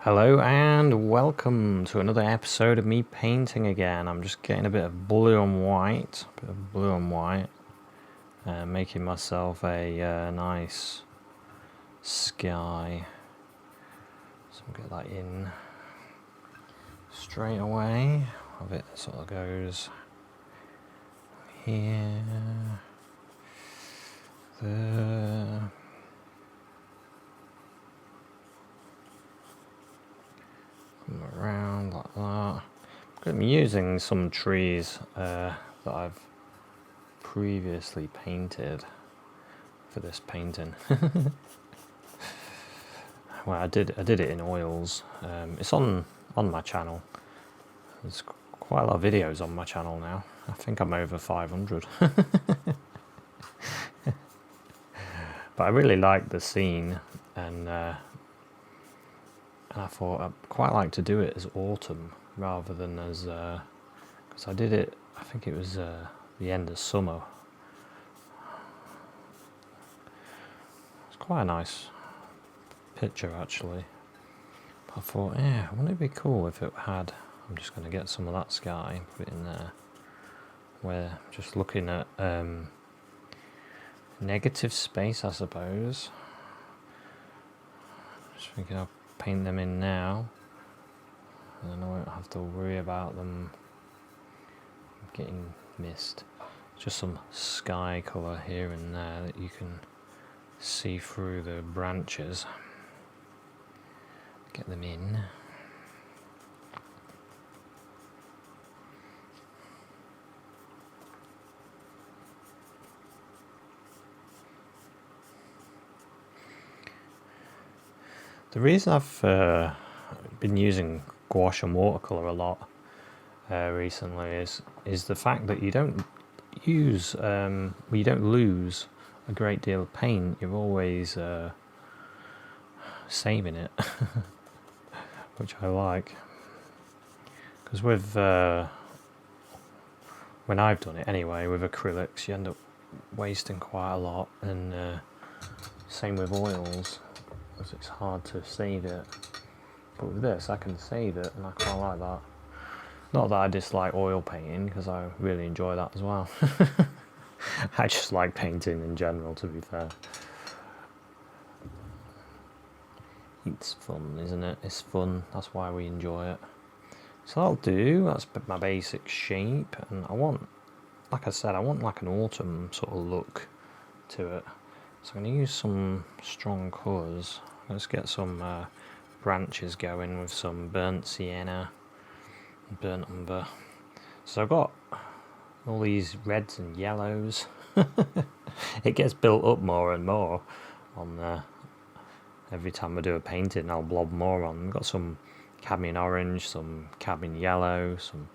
Hello and welcome to another episode of me painting again. I'm just getting a bit of blue and white, making myself a nice sky. So I'll get that in straight away. Of it sort of goes here, there. Around like that. I'm using some trees that I've previously painted for this painting. Well, I did it in oils. It's on my channel. There's quite a lot of videos on my channel now. I think I'm over 500. But I really like the scene, and I thought I'd quite like to do it as autumn rather than as, because I did it, I think it was the end of summer. It's quite a nice picture actually. But I thought, yeah, wouldn't it be cool if it had, I'm just going to get some of that sky and put it in there. We're just looking at negative space, I suppose. Just thinking I'll paint them in now, and then I won't have to worry about them getting missed. Just some sky colour here and there that you can see through the branches. Get them in. The reason I've been using gouache and watercolour a lot recently is the fact that you don't lose a great deal of paint. You're always saving it, which I like. Because with when I've done it anyway, with acrylics, you end up wasting quite a lot, and same with oils. It's hard to save it, but with this I can save it, and I quite like that. Not that I dislike oil painting, because I really enjoy that as well. I just like painting in general, to be fair. It's fun, isn't it? It's fun, that's why we enjoy it. So that'll do, that's my basic shape, and I want, like I said, I want like an autumn sort of look to it. So I'm going to use some strong colours. Let's get some branches going with some burnt sienna, burnt umber. So I've got all these reds and yellows. It gets built up more and more on every time I do a painting. I'll blob more on. I've got some cadmium orange, some cadmium yellow, some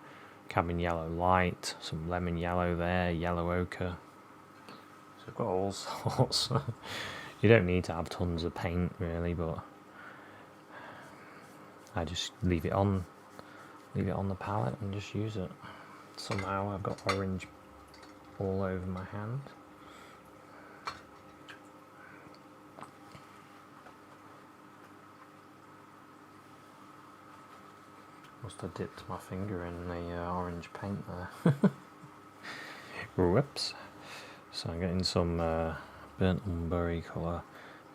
cadmium yellow light, some lemon yellow there, yellow ochre. So I've got all sorts. You don't need to have tons of paint really, but I just leave it on the palette and just use it. Somehow I've got orange all over my hand. Must have dipped my finger in the orange paint there. Whoops. So I'm getting some burnt umber colour.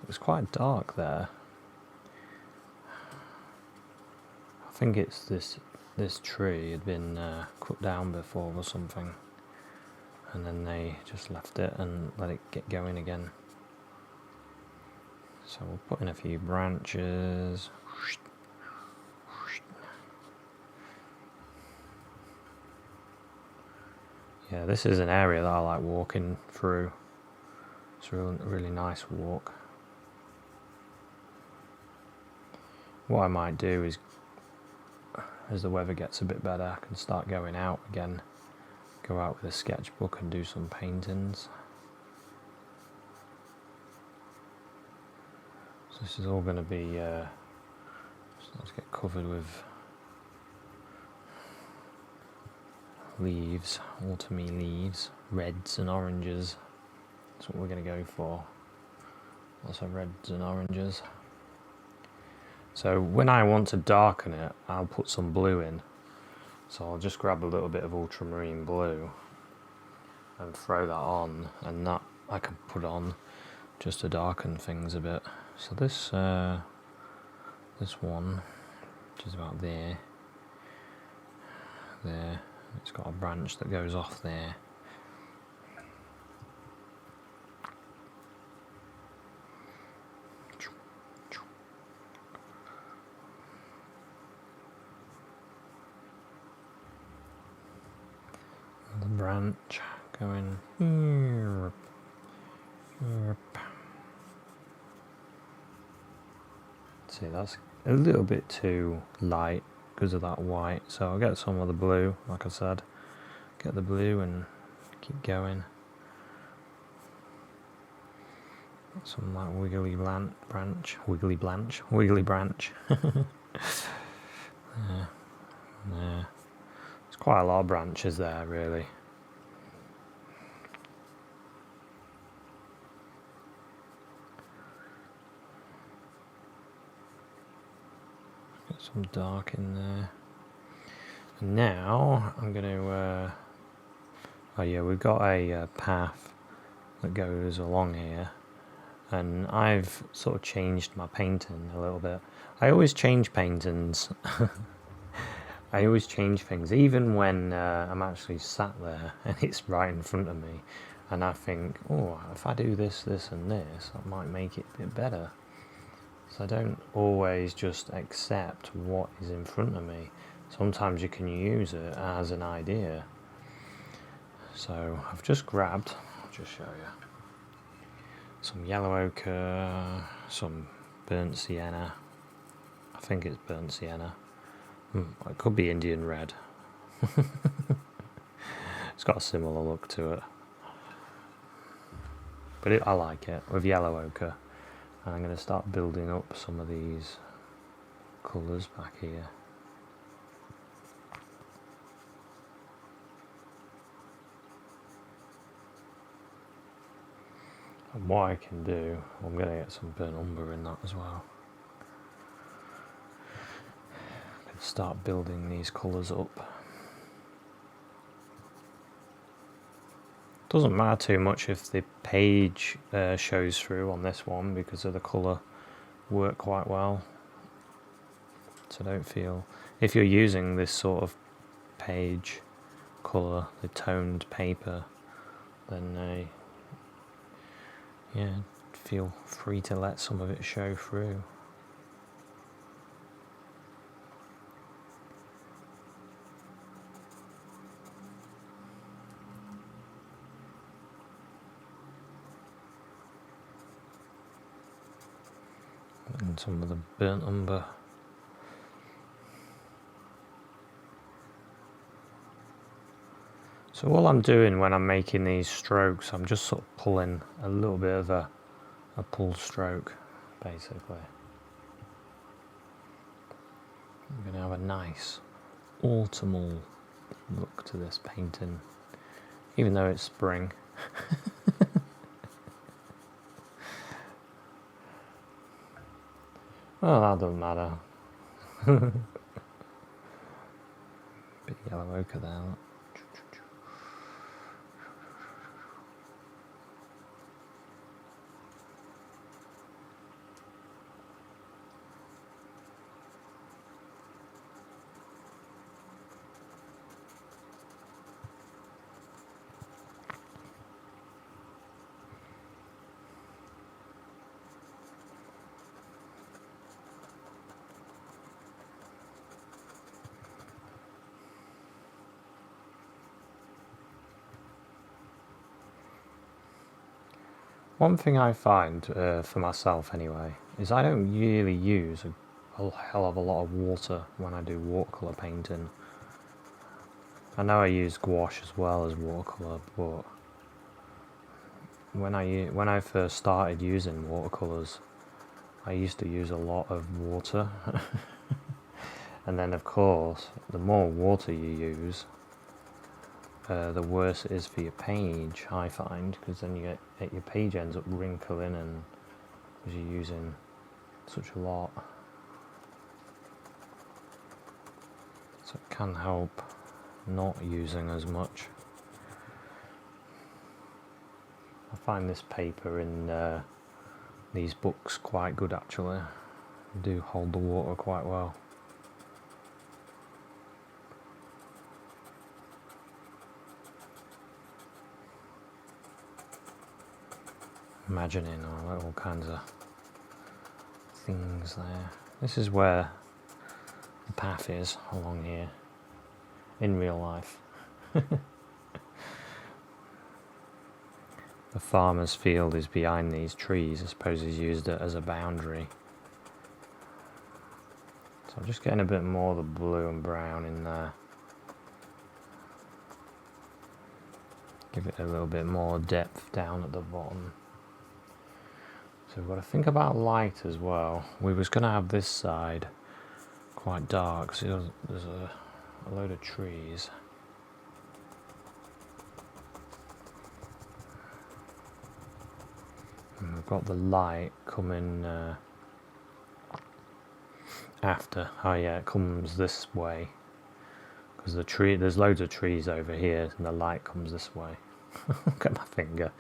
It was quite dark there. I think it's this tree had been cut down before or something, and then they just left it and let it get going again. So we'll put in a few branches. Yeah, this is an area that I like walking through. It's a really nice walk. What I might do is, as the weather gets a bit better, I can start going out again. Go out with a sketchbook and do some paintings. So this is all going to be, let's get covered with leaves, autumny leaves, reds and oranges. That's what we're going to go for. Lots of reds and oranges. So when I want to darken it, I'll put some blue in. So I'll just grab a little bit of ultramarine blue and throw that on, and that I can put on just to darken things a bit. So this one, which is about there, it's got a branch that goes off there. The branch going here. See, that's a little bit too light because of that white, so I'll get some of the blue, like I said. Get the blue and keep going. Some like wiggly branch. Yeah. There's quite a lot of branches there, really. Get some dark in there. And now I'm going to. Oh yeah, we've got a path that goes along here, and I've sort of changed my painting a little bit. I always change paintings. I always change things, even when I'm actually sat there and it's right in front of me, and I think, oh, if I do this, this and this, that might make it a bit better. So I don't always just accept what is in front of me. Sometimes you can use it as an idea. So I've just grabbed, I'll just show you, some yellow ochre, some burnt sienna. I think it's burnt sienna. It could be Indian red. It's got a similar look to it. But I like it, with yellow ochre. And I'm going to start building up some of these colours back here. And what I can do, I'm going to get some burnt umber in that as well. I can start building these colours up. Doesn't matter too much if the page shows through on this one because of the colour work quite well. So don't feel, if you're using this sort of page colour, the toned paper, then yeah, feel free to let some of it show through. And some of the burnt umber. So all I'm doing when I'm making these strokes, I'm just sort of pulling a little bit of a pull stroke, basically. I'm going to have a nice autumnal look to this painting, even though it's spring. Well, that doesn't matter. Bit of yellow ochre there. Look. One thing I find, for myself anyway, is I don't really use a hell of a lot of water when I do watercolour painting. I know I use gouache as well as watercolour, but when I first started using watercolours, I used to use a lot of water. And then of course, the more water you use, the worse it is for your page, I find, because then your page ends up wrinkling and because you're using such a lot. can help not using as much. I find this paper in these books quite good actually. They do hold the water quite well. Imagining all kinds of things there. This is where the path is along here in real life. The farmer's field is behind these trees. I suppose he's used it as a boundary. So I'm just getting a bit more of the blue and brown in there. Give it a little bit more depth down at the bottom. So we've got to think about light as well. We was going to have this side quite dark. So there's a load of trees. And we've got the light coming after. Oh yeah, it comes this way. Because there's loads of trees over here and the light comes this way. Look at my finger.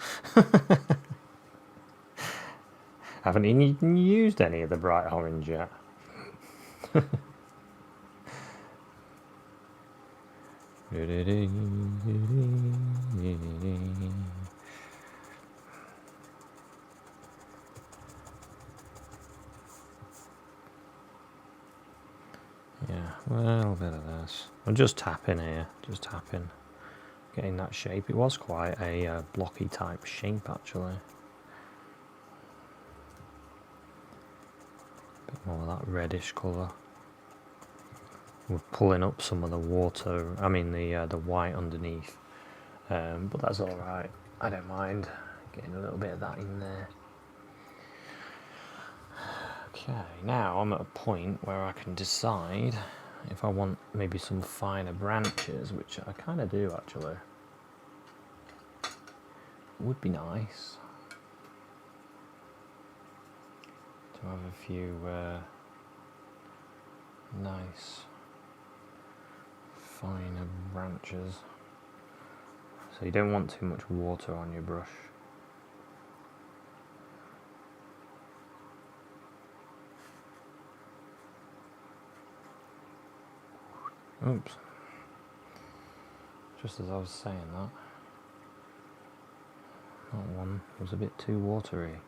Haven't even used any of the bright orange yet. Yeah, well, a bit of this. I'm just tapping here, just tapping. Getting that shape. It was quite a blocky type shape actually. A bit more of that reddish colour. We're pulling up some of the water, I mean the white underneath. But that's alright. I don't mind getting a little bit of that in there. Okay, now I'm at a point where I can decide if I want maybe some finer branches, which I kind of do actually. Would be nice to have a few nice finer branches. So you don't want too much water on your brush. Oops. Just as I was saying that. That one was a bit too watery.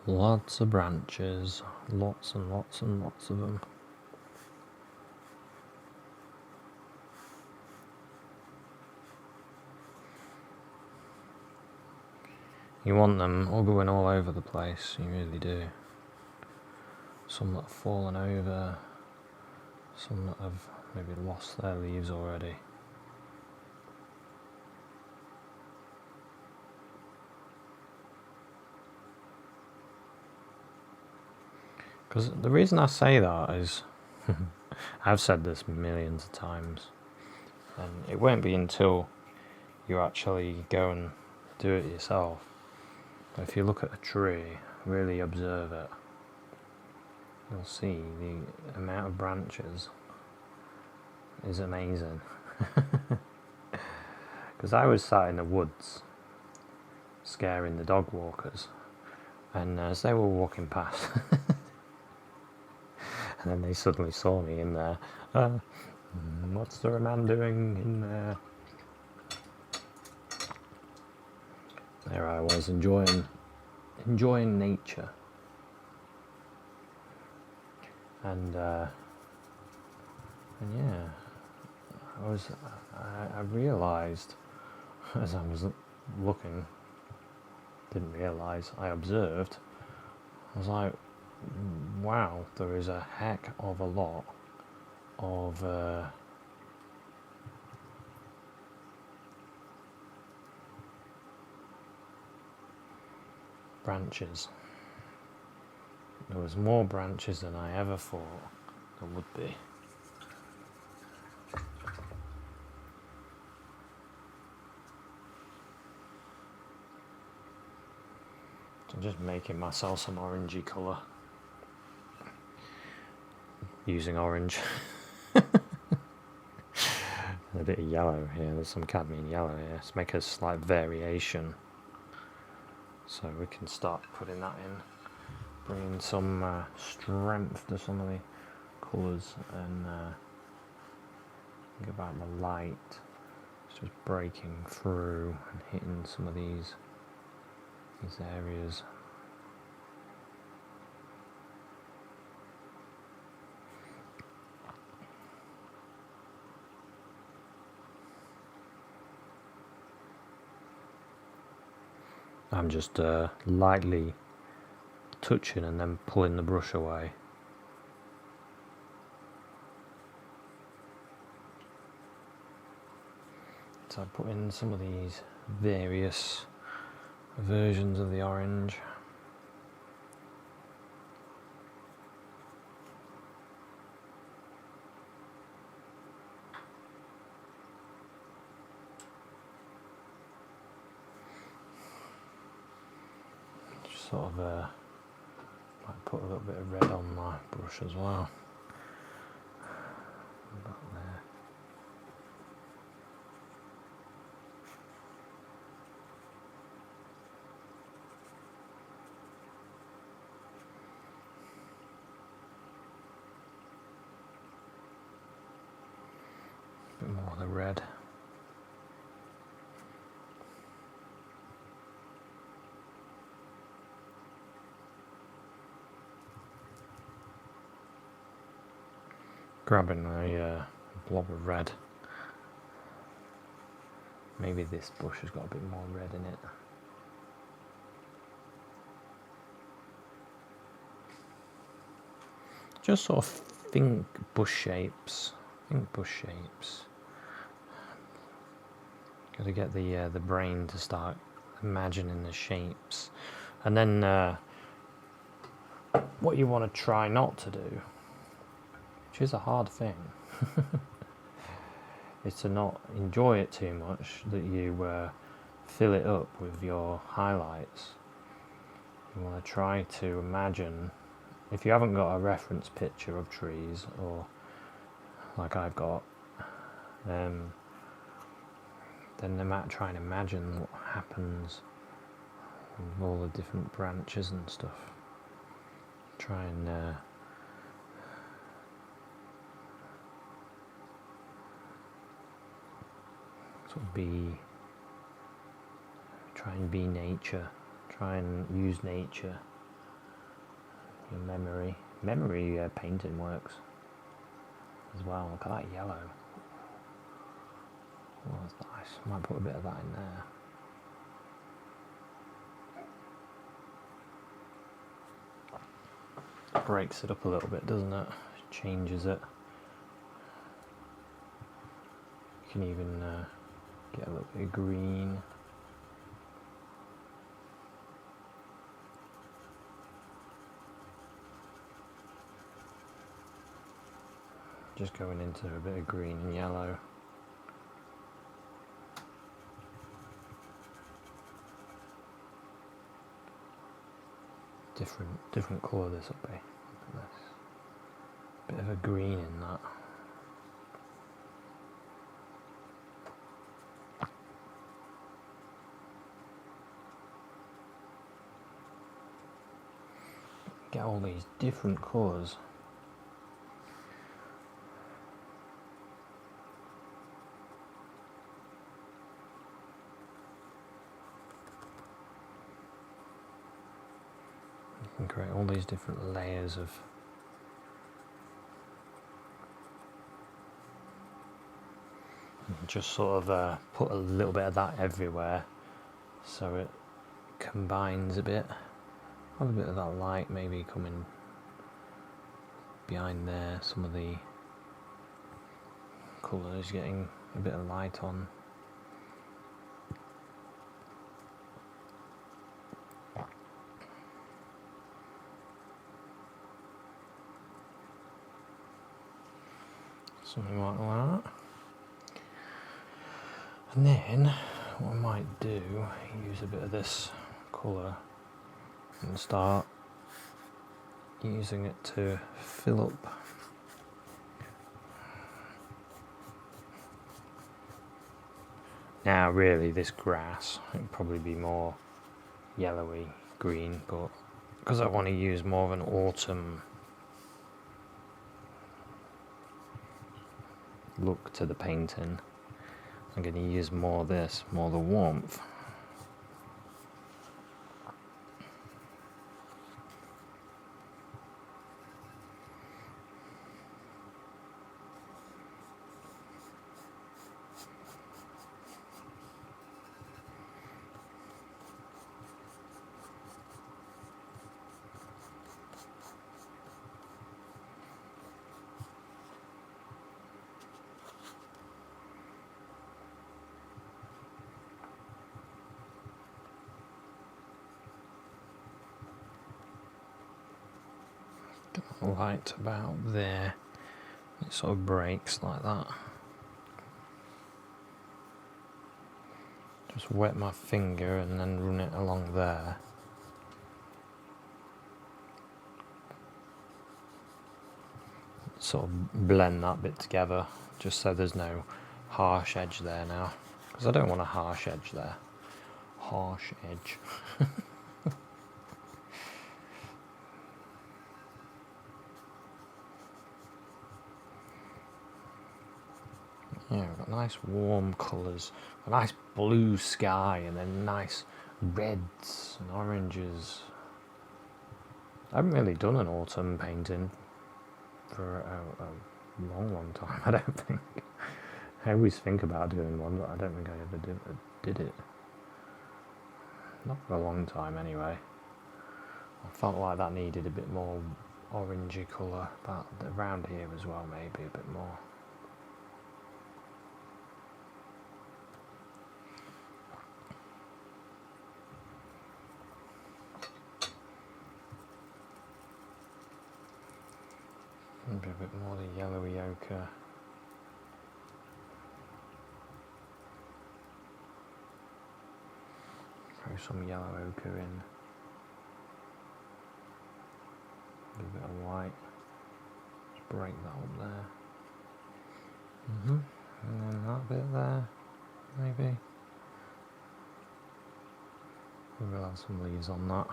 Lots of branches, lots and lots and lots of them. You want them all going all over the place, you really do. Some that have fallen over, some that have maybe lost their leaves already. Because the reason I say that is, I've said this millions of times, and it won't be until you actually go and do it yourself. But if you look at a tree, really observe it, you'll see the amount of branches is amazing. Because I was sat in the woods, scaring the dog walkers, and as they were walking past, and then they suddenly saw me in there. What's the man doing in there? There I was enjoying nature, and yeah, I realised as I was looking, didn't realise, I observed. I was like, wow, there is a heck of a lot of branches. There was more branches than I ever thought there would be. So I'm just making myself some orangey colour using orange. A bit of yellow here, there's some cadmium yellow here. Let's make a slight variation so we can start putting that in, bringing some strength to some of the colours, and think about the light. It's just breaking through and hitting some of these areas. I'm just lightly touching and then pulling the brush away. So I put in some of these various versions of the orange. Just sort of might put a little bit of red on my brush as well. About there. A bit more of the red. Grabbing a blob of red. Maybe this bush has got a bit more red in it. Just sort of think bush shapes. Got to get the brain to start imagining the shapes, and then what you want to try not to do, which is a hard thing, is to not enjoy it too much that you fill it up with your highlights. You want to try to imagine, if you haven't got a reference picture of trees, or like I've got, then try and imagine what happens with all the different branches and stuff. Try and sort of try and be nature. Try and use nature. Your memory painting works as well. Look at that yellow. Oh, that's nice. Might put a bit of that in there. Breaks it up a little bit, doesn't it? Changes it. You can even get a little bit of green. Just going into a bit of green and yellow. Different colour this will be. Look at this. Bit of a green in that. Get all these different colours. You can create all these different layers of just sort of put a little bit of that everywhere so it combines a bit. Have a bit of that light maybe coming behind there, some of the colours getting a bit of light on. something like that. And then what I might do, use a bit of this colour and start using it to fill up now. Really, this grass, it'd probably be more yellowy green, but because I want to use more of an autumn look to the painting, I'm going to use more of this, more the warmth. Light about there, it sort of breaks like that. Just wet my finger and then run it along there. Sort of blend that bit together, just so there's no harsh edge there now, because I don't want a harsh edge there. Harsh edge. Yeah, we've got nice warm colours, a nice blue sky, and then nice reds and oranges. I haven't really done an autumn painting for a long time, I don't think. I always think about doing one, but I don't think I ever did it. Not for a long time anyway. I felt like that needed a bit more orangey colour, but around here as well, maybe a bit more. Maybe a bit more the yellowy ochre. Throw some yellow ochre in. A bit of white. Just break that up there. And then that bit there, maybe. We'll have some leaves on that.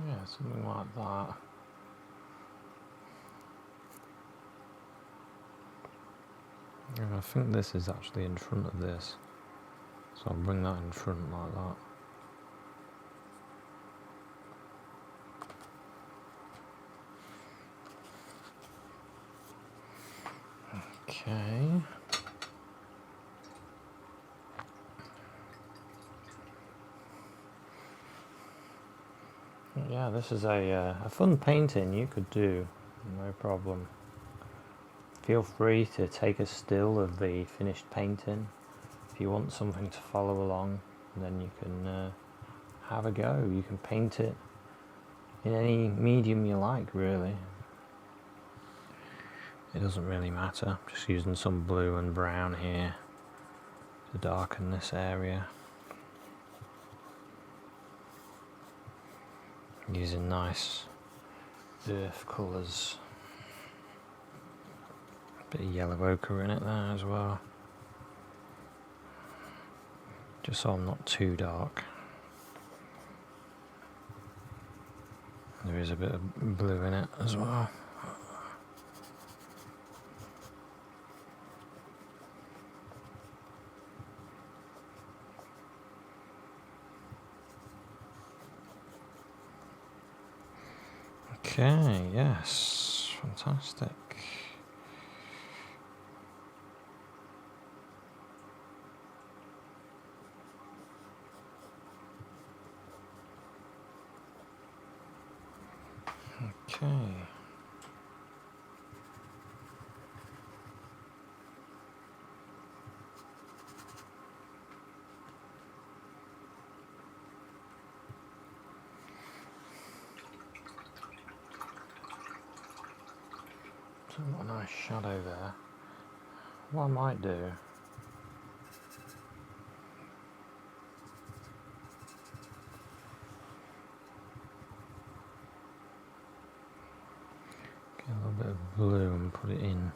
Yeah, something like that. And I think this is actually in front of this, so I'll bring that in front like that. Okay. Yeah, this is a fun painting you could do, no problem. Feel free to take a still of the finished painting if you want something to follow along, and then you can have a go. You can paint it in any medium you like, really. It doesn't really matter. I'm just using some blue and brown here to darken this area. Using nice earth colours. Bit of yellow ochre in it there as well. Just so I'm not too dark. There is a bit of blue in it as well. Okay, yes, fantastic. Okay. So I've got a nice shadow there. What I might do, get a little bit of blue and put it in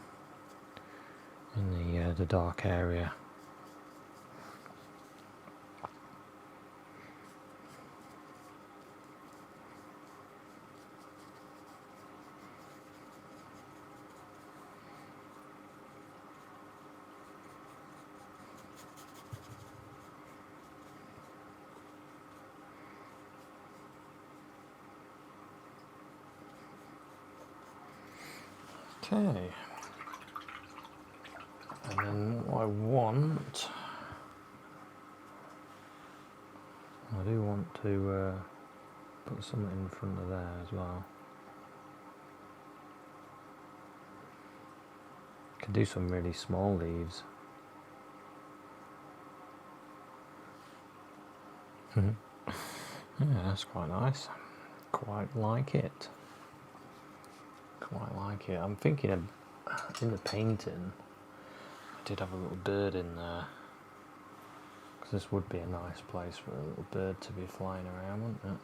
the dark area. Okay, and then what I want, I do want to put something in front of there as well. Could do some really small leaves. Yeah, that's quite nice. Quite like it. Quite like it. I'm thinking of, in the painting, I did have a little bird in there. Because this would be a nice place for a little bird to be flying around, wouldn't it?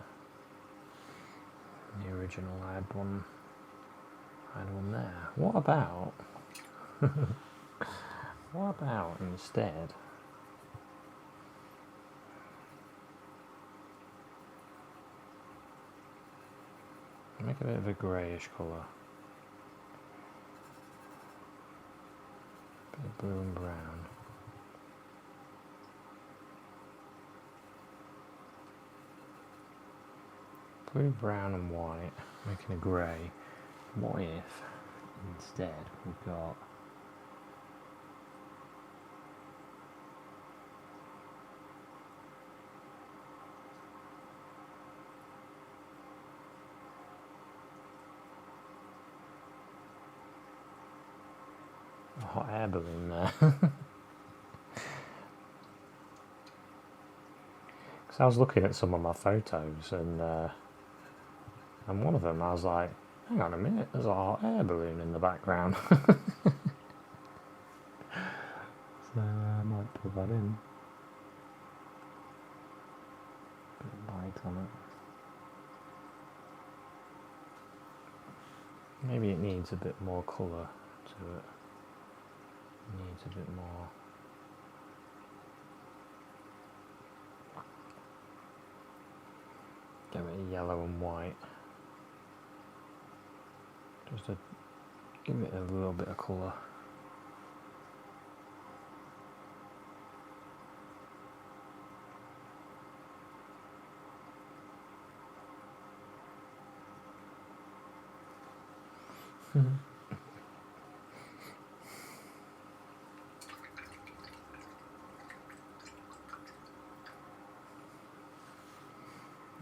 The original I had one there. What about what about instead make a bit of a greyish colour. Bit of blue and brown. Blue, brown and white, making a grey. What if instead we've got a hot air balloon there? Because I was looking at some of my photos and one of them I was like, hang on a minute, there's a hot air balloon in the background. So I might put that in. Bit of light on it. Maybe it needs a bit more colour to it. It needs a bit more. Get a bit of yellow and white. Just to give it a little bit of colour.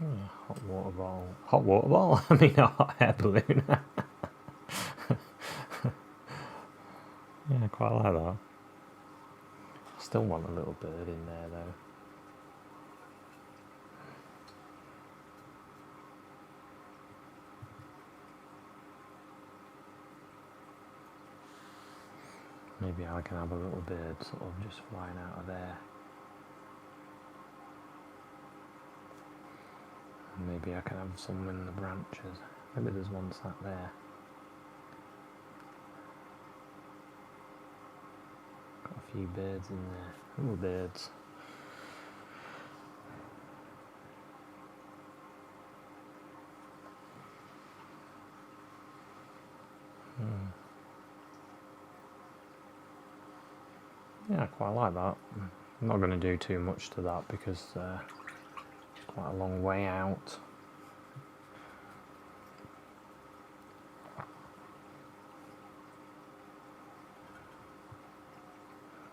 Yeah, hot water bottle. Hot water bottle? I mean, a hot air balloon. Yeah, I quite like that. Still want a little bird in there though. Maybe I can have a little bird sort of just flying out of there. Maybe I can have some in the branches. Maybe there's one sat there. Got a few birds in there. Little birds. Yeah, I quite like that. I'm not going to do too much to that because it's quite a long way out.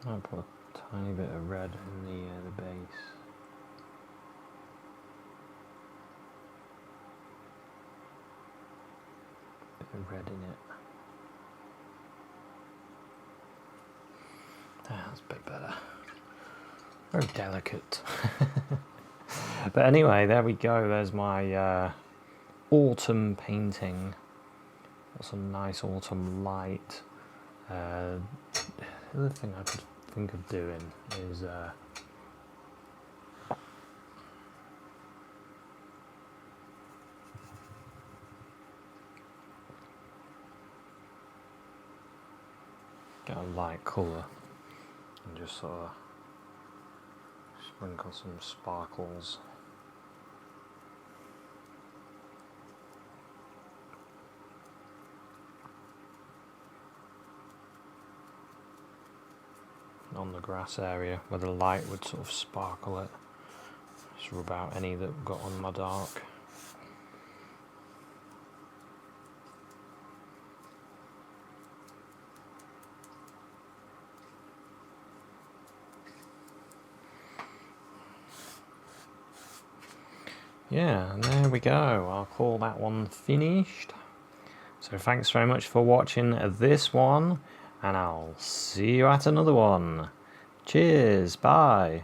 I'll put a tiny bit of red in the base. Bit of red in it. That's a bit better. Very delicate. But anyway, there we go. There's my autumn painting Got some nice autumn light. The other thing I could think of doing is get a light colour and just sort of sprinkle some sparkles. On the grass area where the light would sort of sparkle it. Just rub out any that got on my dark. Yeah, and there we go. I'll call that one finished. So thanks very much for watching this one, and I'll see you at another one. Cheers, bye.